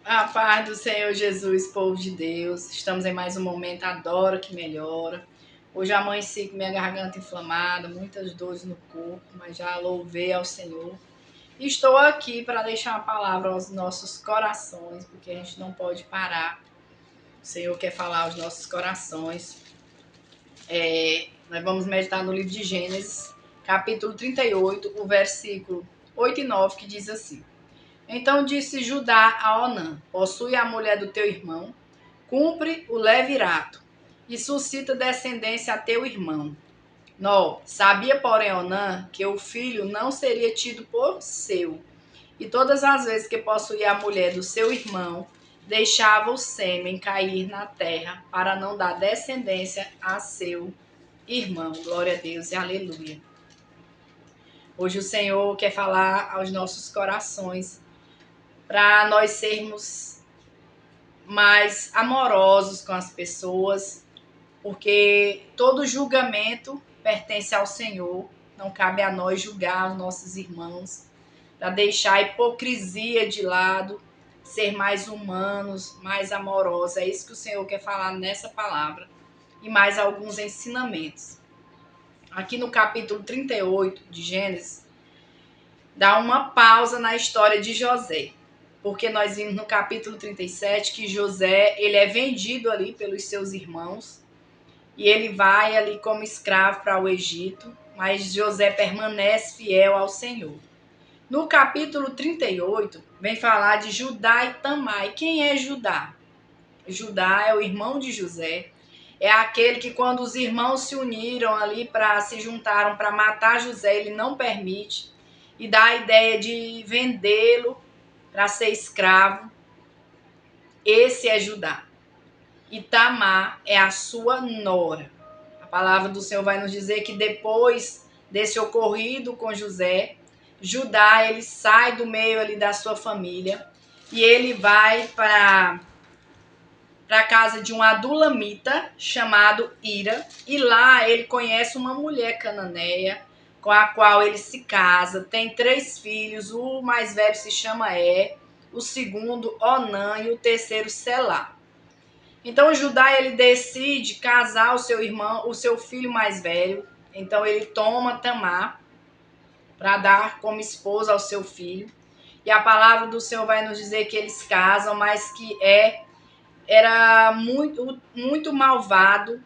A paz do Senhor Jesus, povo de Deus. Estamos em mais um momento, adoro que melhora. Hoje amanheci com minha garganta inflamada, muitas dores no corpo, mas já louvei ao Senhor. E estou aqui para deixar uma palavra aos nossos corações, porque a gente não pode parar. O Senhor quer falar aos nossos corações. Nós vamos meditar no livro de Gênesis, capítulo 38, o versículo 8 e 9, que diz assim: Então disse Judá a Onã: Possui a mulher do teu irmão, cumpre o levirato, e suscita descendência a teu irmão. 9. Sabia, porém, Onã, que o filho não seria tido por seu, e todas as vezes que possuía a mulher do seu irmão, deixava o sêmen cair na terra, para não dar descendência a seu irmão. Glória a Deus e aleluia. Hoje o Senhor quer falar aos nossos corações, para nós sermos mais amorosos com as pessoas, porque todo julgamento pertence ao Senhor, não cabe a nós julgar os nossos irmãos, para deixar a hipocrisia de lado, ser mais humanos, mais amorosos. É isso que o Senhor quer falar nessa palavra e mais alguns ensinamentos. Aqui no capítulo 38 de Gênesis, dá uma pausa na história de José, porque nós vimos no capítulo 37 que José, ele é vendido ali pelos seus irmãos e ele vai ali como escravo para o Egito, mas José permanece fiel ao Senhor. No capítulo 38, vem falar de Judá e Tamar. E quem é Judá? Judá é o irmão de José, é aquele que quando os irmãos se uniram ali se juntaram para matar José, ele não permite e dá a ideia de vendê-lo para ser escravo. Esse é Judá. E Tamar é a sua nora. A palavra do Senhor vai nos dizer que depois desse ocorrido com José, Judá, ele sai do meio ali da sua família e ele vai para a casa de um adulamita chamado Ira, e lá ele conhece uma mulher cananeia com a qual ele se casa, tem 3 filhos, o mais velho se chama o segundo Onã e o terceiro Selá. Então Judá, ele decide casar o seu filho mais velho. Então ele toma Tamar para dar como esposa ao seu filho. E a palavra do Senhor vai nos dizer que eles casam, mas que era muito, muito malvado.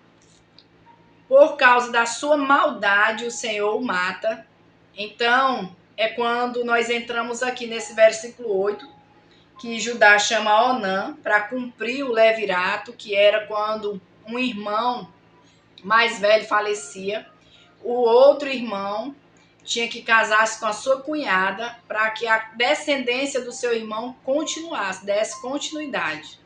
Por causa da sua maldade, o Senhor o mata. Então, é quando nós entramos aqui nesse versículo 8, que Judá chama Onã para cumprir o levirato, que era quando um irmão mais velho falecia, o outro irmão tinha que casar-se com a sua cunhada para que a descendência do seu irmão continuasse, desse continuidade.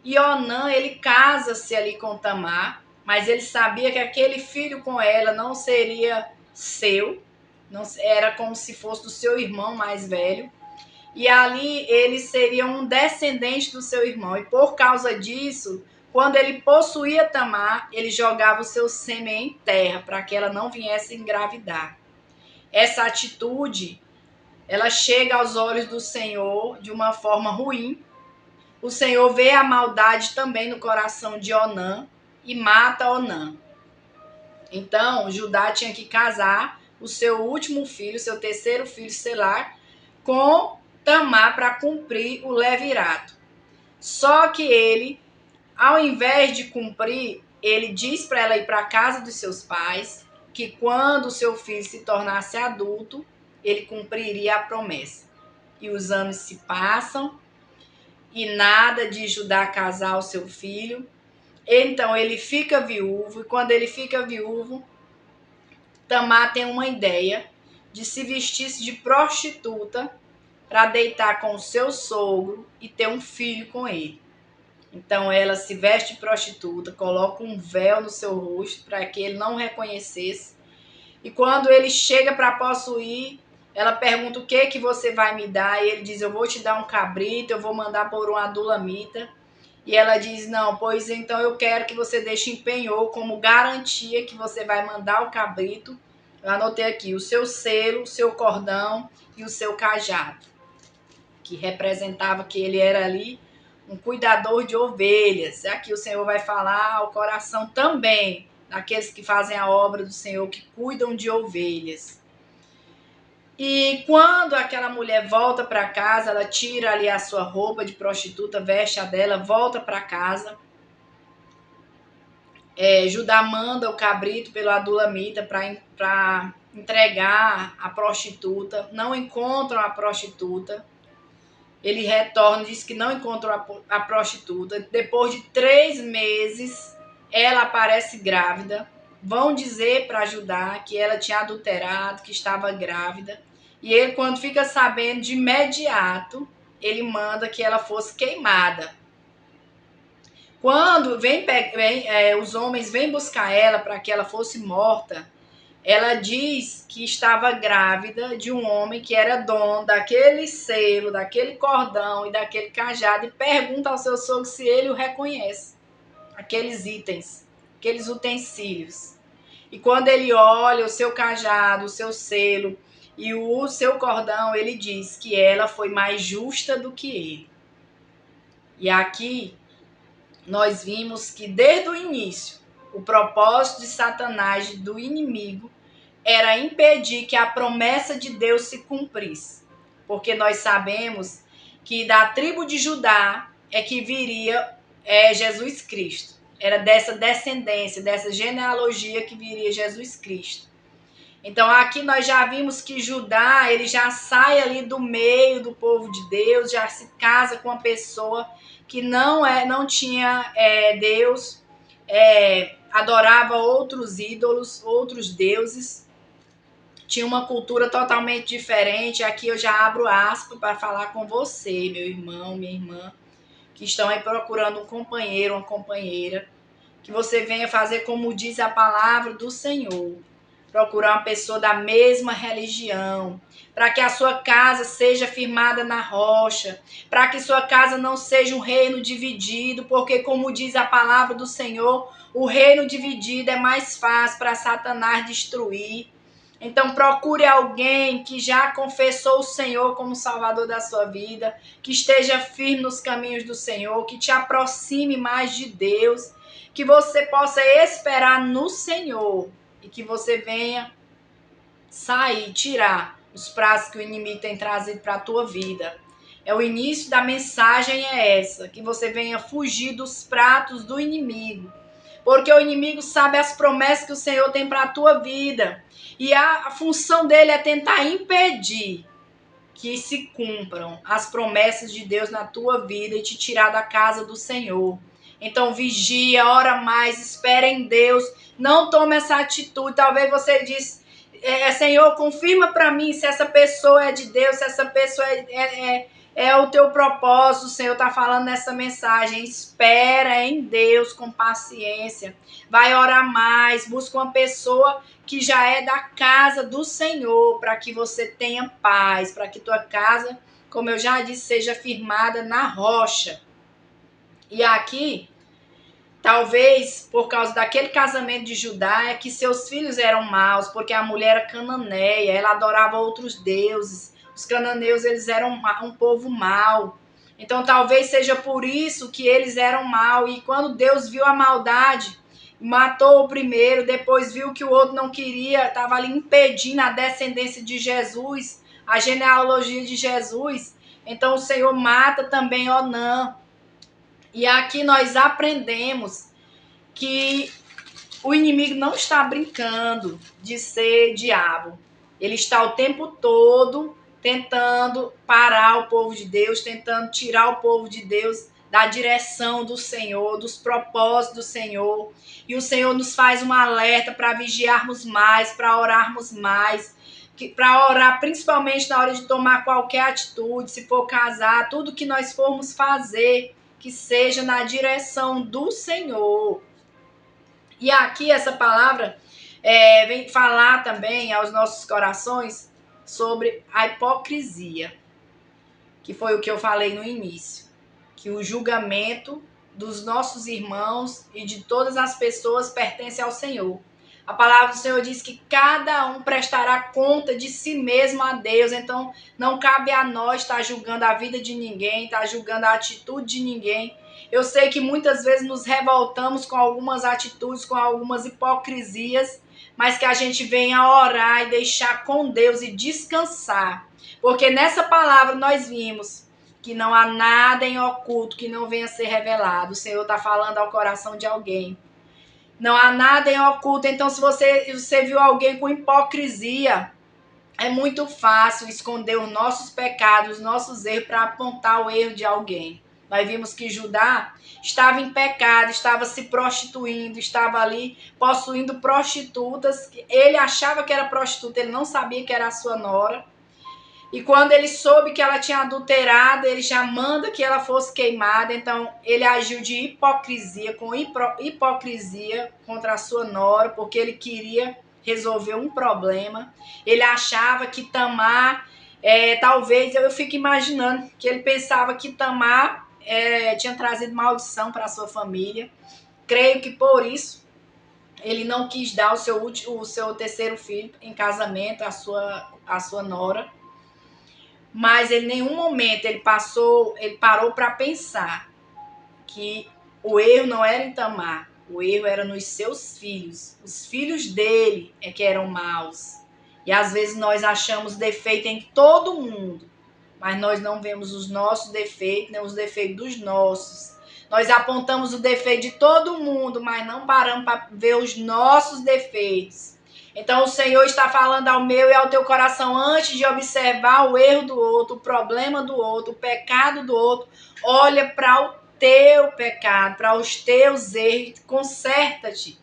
E Onã, ele casa-se ali com Tamar, mas ele sabia que aquele filho com ela não seria seu, não era como se fosse do seu irmão mais velho. E ali ele seria um descendente do seu irmão. E por causa disso, quando ele possuía Tamar, ele jogava o seu sêmen em terra para que ela não viesse engravidar. Essa atitude, ela chega aos olhos do Senhor de uma forma ruim. O Senhor vê a maldade também no coração de Onã e mata Onã. Então, Judá tinha que casar o seu último filho, seu terceiro filho, Selá, com Tamar para cumprir o levirato. Só que ele, ao invés de cumprir, ele diz para ela ir para a casa dos seus pais, que quando o seu filho se tornasse adulto, ele cumpriria a promessa. E os anos se passam e nada de Judá casar o seu filho. Então ele fica viúvo, e quando ele fica viúvo, Tamar tem uma ideia de se vestir de prostituta para deitar com o seu sogro e ter um filho com ele. Então ela se veste de prostituta, coloca um véu no seu rosto para que ele não reconhecesse. E quando ele chega para possuir, ela pergunta: o que você vai me dar? E ele diz: eu vou te dar um cabrito, eu vou mandar por um adulamita. E ela diz: não, pois então eu quero que você deixe em penhor como garantia que você vai mandar o cabrito. Eu anotei aqui: o seu selo, o seu cordão e o seu cajado. que representava que ele era ali um cuidador de ovelhas. Aqui o Senhor vai falar ao coração também daqueles que fazem a obra do Senhor, que cuidam de ovelhas. E quando aquela mulher volta para casa, ela tira ali a sua roupa de prostituta, veste a dela, volta para casa. Judá manda o cabrito pelo adulamita para entregar a prostituta. Não encontram a prostituta. Ele retorna, diz que não encontrou a prostituta. Depois de 3 meses, ela aparece grávida. Vão dizer para Judá que ela tinha adulterado, que estava grávida. E ele, quando fica sabendo, de imediato, ele manda que ela fosse queimada. Quando os homens vêm buscar ela para que ela fosse morta, ela diz que estava grávida de um homem que era dono daquele selo, daquele cordão e daquele cajado, e pergunta ao seu sogro se ele o reconhece, aqueles itens, aqueles utensílios. E quando ele olha o seu cajado, o seu selo e o seu cordão, ele diz que ela foi mais justa do que ele. E aqui nós vimos que desde o início, o propósito de Satanás, do inimigo, era impedir que a promessa de Deus se cumprisse. Porque nós sabemos que da tribo de Judá é que viria Jesus Cristo. Era dessa descendência, dessa genealogia que viria Jesus Cristo. Então aqui nós já vimos que Judá, ele já sai ali do meio do povo de Deus, já se casa com uma pessoa que não tinha Deus, adorava outros ídolos, outros deuses, tinha uma cultura totalmente diferente. Aqui eu já abro aspas para falar com você, meu irmão, minha irmã, que estão aí procurando um companheiro, uma companheira, que você venha fazer como diz a palavra do Senhor. Procurar uma pessoa da mesma religião, para que a sua casa seja firmada na rocha, para que sua casa não seja um reino dividido, porque como diz a palavra do Senhor, o reino dividido é mais fácil para Satanás destruir. Então procure alguém que já confessou o Senhor como Salvador da sua vida, que esteja firme nos caminhos do Senhor, que te aproxime mais de Deus, que você possa esperar no Senhor e que você venha sair, tirar os pratos que o inimigo tem trazido para a tua vida. O início da mensagem é essa, que você venha fugir dos pratos do inimigo, porque o inimigo sabe as promessas que o Senhor tem para a tua vida, e a função dele é tentar impedir que se cumpram as promessas de Deus na tua vida e te tirar da casa do Senhor. Então vigia, ora mais, espera em Deus, não tome essa atitude. Talvez você diz, Senhor, confirma para mim se essa pessoa é de Deus, se essa pessoa é o teu propósito. O Senhor está falando nessa mensagem. Espera em Deus com paciência. Vai orar mais, busca uma pessoa que já é da casa do Senhor, para que você tenha paz, para que tua casa, como eu já disse, seja firmada na rocha. E aqui, talvez por causa daquele casamento de Judá, é que seus filhos eram maus, porque a mulher era cananeia, ela adorava outros deuses. Os cananeus, eles eram um povo mau. Então talvez seja por isso que eles eram maus. E quando Deus viu a maldade, matou o primeiro, depois viu que o outro não queria, estava ali impedindo a descendência de Jesus, a genealogia de Jesus. Então o Senhor mata também Onã. E aqui nós aprendemos que o inimigo não está brincando de ser diabo. Ele está o tempo todo tentando parar o povo de Deus, tentando tirar o povo de Deus da direção do Senhor, dos propósitos do Senhor. E o Senhor nos faz um alerta para vigiarmos mais, para orarmos mais, para orar principalmente na hora de tomar qualquer atitude, se for casar, tudo que nós formos fazer, que seja na direção do Senhor. E aqui essa palavra vem falar também aos nossos corações sobre a hipocrisia, que foi o que eu falei no início, que o julgamento dos nossos irmãos e de todas as pessoas pertence ao Senhor. A palavra do Senhor diz que cada um prestará conta de si mesmo a Deus. Então, não cabe a nós estar julgando a vida de ninguém, estar julgando a atitude de ninguém. Eu sei que muitas vezes nos revoltamos com algumas atitudes, com algumas hipocrisias, mas que a gente venha orar e deixar com Deus e descansar. Porque nessa palavra nós vimos que não há nada em oculto que não venha a ser revelado. O Senhor está falando ao coração de alguém. Não há nada em oculto. Então, se você viu alguém com hipocrisia, é muito fácil esconder os nossos pecados, os nossos erros, para apontar o erro de alguém. Nós vimos que Judá estava em pecado, estava se prostituindo, estava ali possuindo prostitutas. Ele achava que era prostituta, ele não sabia que era a sua nora. E quando ele soube que ela tinha adulterado, ele já manda que ela fosse queimada. Então, ele agiu de hipocrisia, com hipocrisia contra a sua nora, porque ele queria resolver um problema. Ele achava que Tamar, talvez, eu fico imaginando, que ele pensava que Tamar tinha trazido maldição para a sua família. Creio que por isso ele não quis dar o seu terceiro filho em casamento, a sua nora. Mas em nenhum momento ele parou para pensar que o erro não era em Tamar, o erro era nos seus filhos. Os filhos dele é que eram maus. E às vezes nós achamos defeito em todo mundo, mas nós não vemos os nossos defeitos, nem os defeitos dos nossos. Nós apontamos o defeito de todo mundo, mas não paramos para ver os nossos defeitos. Então o Senhor está falando ao meu e ao teu coração, antes de observar o erro do outro, o problema do outro, o pecado do outro, olha para o teu pecado, para os teus erros, conserta-te.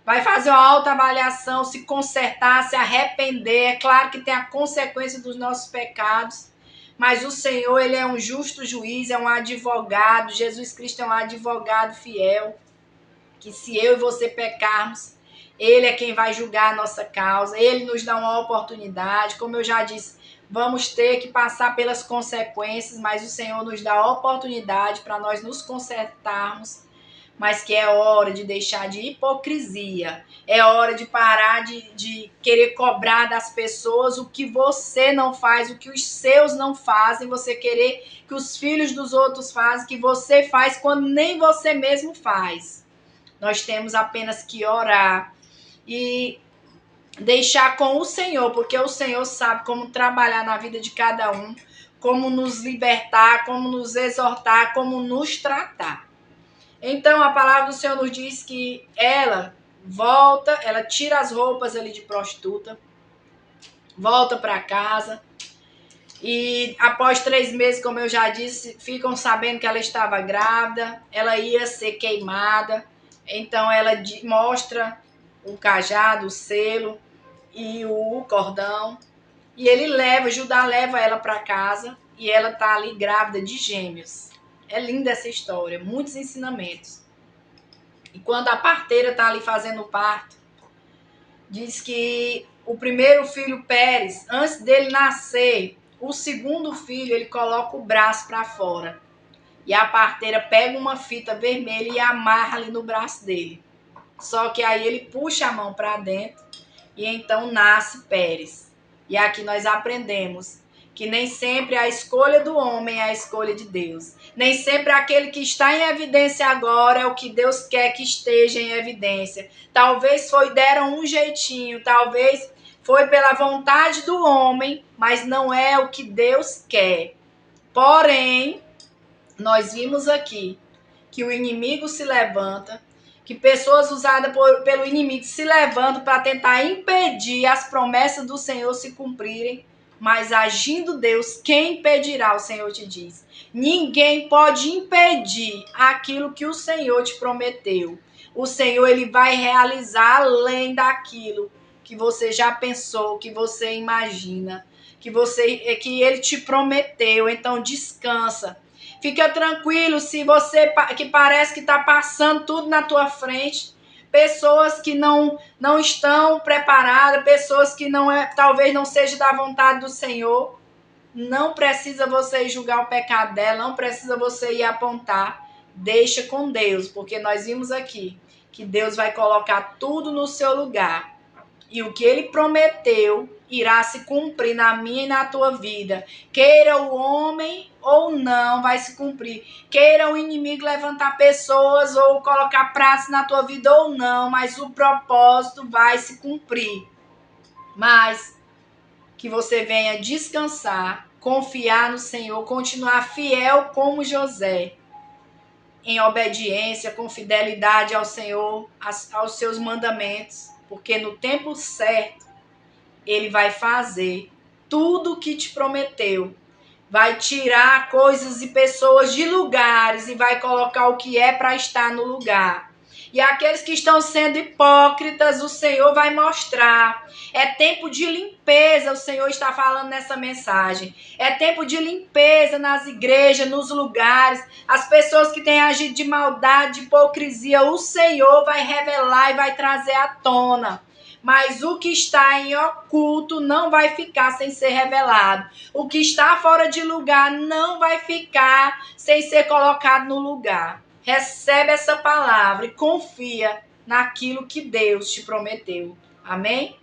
Vai fazer uma autoavaliação, se consertar, se arrepender. É claro que tem a consequência dos nossos pecados, mas o Senhor, ele é um justo juiz, é um advogado. Jesus Cristo é um advogado fiel, que se eu e você pecarmos, ele é quem vai julgar a nossa causa, ele nos dá uma oportunidade. Como eu já disse, vamos ter que passar pelas consequências, mas o Senhor nos dá a oportunidade para nós nos consertarmos, mas que é hora de deixar de hipocrisia, é hora de parar de querer cobrar das pessoas o que você não faz, o que os seus não fazem, você querer que os filhos dos outros fazem, que você faz quando nem você mesmo faz. Nós temos apenas que orar e deixar com o Senhor, porque o Senhor sabe como trabalhar na vida de cada um, como nos libertar, como nos exortar, como nos tratar. Então a palavra do Senhor nos diz que ela volta, ela tira as roupas ali de prostituta, volta para casa e após 3 meses, como eu já disse, ficam sabendo que ela estava grávida, ela ia ser queimada. Então ela mostra o cajado, o selo e o cordão. E Judá leva ela para casa e ela tá ali grávida de gêmeos. É linda essa história, muitos ensinamentos. E quando a parteira tá ali fazendo o parto, diz que o primeiro filho, Pérez, antes dele nascer, o segundo filho, ele coloca o braço para fora. E a parteira pega uma fita vermelha e amarra ali no braço dele. Só que aí ele puxa a mão para dentro e então nasce Pérez. E aqui nós aprendemos que nem sempre a escolha do homem é a escolha de Deus. Nem sempre aquele que está em evidência agora é o que Deus quer que esteja em evidência. Talvez deram um jeitinho, talvez foi pela vontade do homem, mas não é o que Deus quer. Porém, nós vimos aqui que o inimigo se levanta, que pessoas usadas pelo inimigo se levantam para tentar impedir as promessas do Senhor se cumprirem, mas agindo Deus, quem impedirá, o Senhor te diz. Ninguém pode impedir aquilo que o Senhor te prometeu. O Senhor, ele vai realizar além daquilo que você já pensou, que você imagina, que ele te prometeu. Então descansa. Fica tranquilo, se você que parece que está passando tudo na tua frente, pessoas que não estão preparadas, pessoas que talvez não seja da vontade do Senhor, não precisa você julgar o pecado dela, não precisa você ir apontar. deixa com Deus, porque nós vimos aqui que Deus vai colocar tudo no seu lugar. E o que ele prometeu irá se cumprir na minha e na tua vida. Queira o homem ou não, vai se cumprir. Queira o inimigo levantar pessoas ou colocar pratos na tua vida ou não, mas o propósito vai se cumprir. Mas que você venha descansar, confiar no Senhor, continuar fiel como José, em obediência, com fidelidade ao Senhor, aos seus mandamentos, porque no tempo certo ele vai fazer tudo o que te prometeu. Vai tirar coisas e pessoas de lugares e vai colocar o que é para estar no lugar. E aqueles que estão sendo hipócritas, o Senhor vai mostrar. É tempo de limpeza, o Senhor está falando nessa mensagem. É tempo de limpeza nas igrejas, nos lugares. As pessoas que têm agido de maldade, de hipocrisia, o Senhor vai revelar e vai trazer à tona. Mas o que está em oculto não vai ficar sem ser revelado. O que está fora de lugar não vai ficar sem ser colocado no lugar. Recebe essa palavra e confia naquilo que Deus te prometeu. Amém?